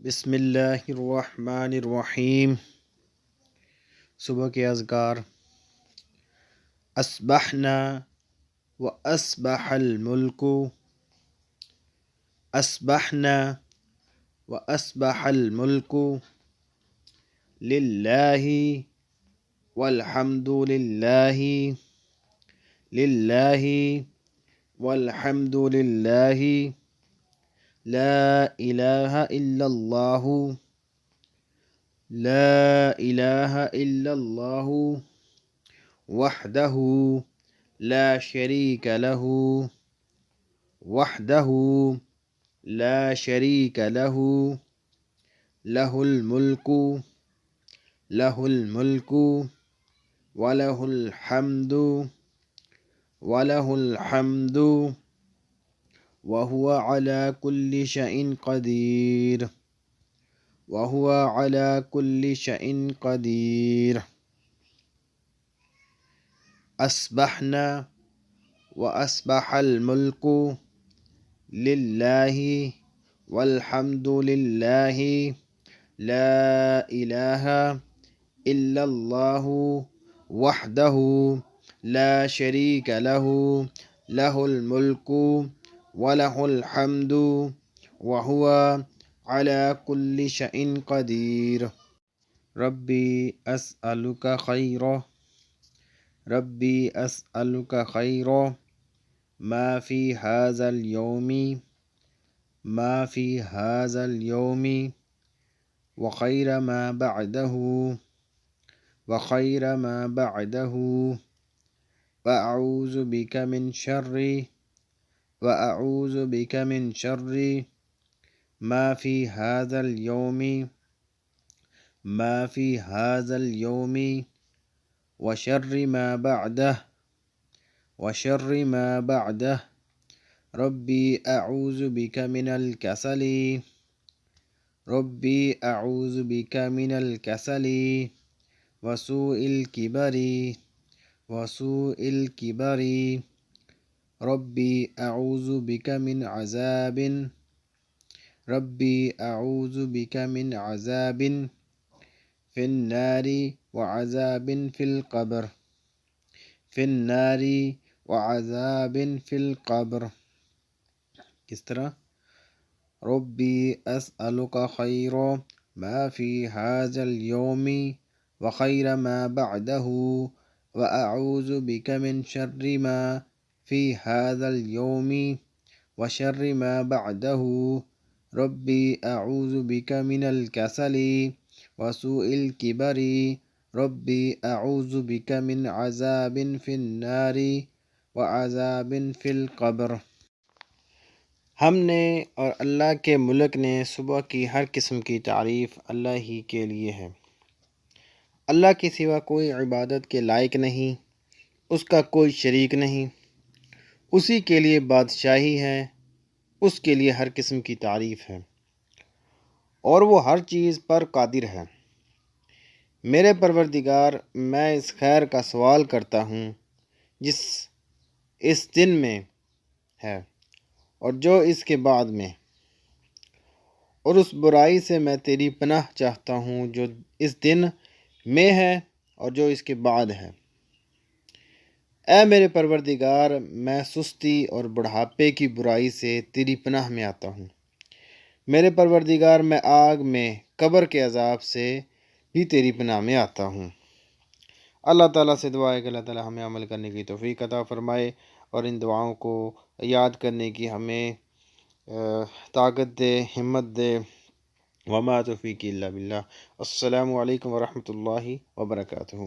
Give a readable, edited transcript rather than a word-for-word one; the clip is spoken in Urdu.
بسم اللہ الرحمن الرحیم۔ صبح کے اذکار: اصبحنا و اصبح الملک، اصبحنا و اصبح الملک للہ والحمد للہ، للہ والحمد للہ، لا الہ الا اللہ، لا الہ الا اللہ، وحدہ لا شریک لہ، وحدہ لا شریک لہ، لہ الملک، لہ الملک ولہ الحمد، ولہ الحمد وهو على كل شيء قدير، وهو على كل شيء قدير۔ اصبحنا واصبح الملك لله والحمد لله، لا إله إلا الله، وحده لا شريك له، له الملك وله الحمد وهو على كل شيء قدير۔ ربي أسألك خيرا، ربي أسألك خيرا ما في هذا اليوم، ما في هذا اليوم وخير ما بعده، وخير ما بعده، وأعوذ بك من شر، وأعوذ بك من شر ما في هذا اليوم، ما في هذا اليوم وشر ما بعده، وشر ما بعده۔ ربي أعوذ بك من الكسل، ربي أعوذ بك من الكسل وسوء الكبر، وسوء الكبر۔ ربي أعوذ بك من عذاب، ربي أعوذ بك من عذاب في النار وعذاب في القبر، في النار وعذاب في القبر۔ کس طرح؟ ربي أسألك خير ما في هذا اليوم وخير ما بعده، وأعوذ بك من شر ما في هذا اليوم وشر ما بعده۔ ربي أعوذ بك من الكسل وسوء الكبر، ربي أعوذ بك من عذاب في النار وعذاب في القبر۔ ہم نے اور اللہ کے ملک نے صبح کی ہر قسم کی تعریف اللہ ہی کے لیے ہے۔ اللہ کے سوا کوئی عبادت کے لائق نہیں، اس کا کوئی شریک نہیں، اسی کے لیے بادشاہی ہے، اس کے لیے ہر قسم کی تعریف ہے، اور وہ ہر چیز پر قادر ہے۔ میرے پروردگار، میں اس خیر کا سوال کرتا ہوں جس اس دن میں ہے اور جو اس کے بعد میں، اور اس برائی سے میں تیری پناہ چاہتا ہوں جو اس دن میں ہے اور جو اس کے بعد ہے۔ اے میرے پروردگار، میں سستی اور بڑھاپے کی برائی سے تیری پناہ میں آتا ہوں۔ میرے پروردگار، میں آگ میں قبر کے عذاب سے بھی تیری پناہ میں آتا ہوں۔ اللہ تعالیٰ سے دعا ہے کہ اللہ تعالیٰ ہمیں عمل کرنے کی توفیق عطا فرمائے اور ان دعاؤں کو یاد کرنے کی ہمیں طاقت دے، ہمت دے۔ وما توفیقی الا باللہ۔ السلام علیکم ورحمۃ اللہ وبرکاتہ۔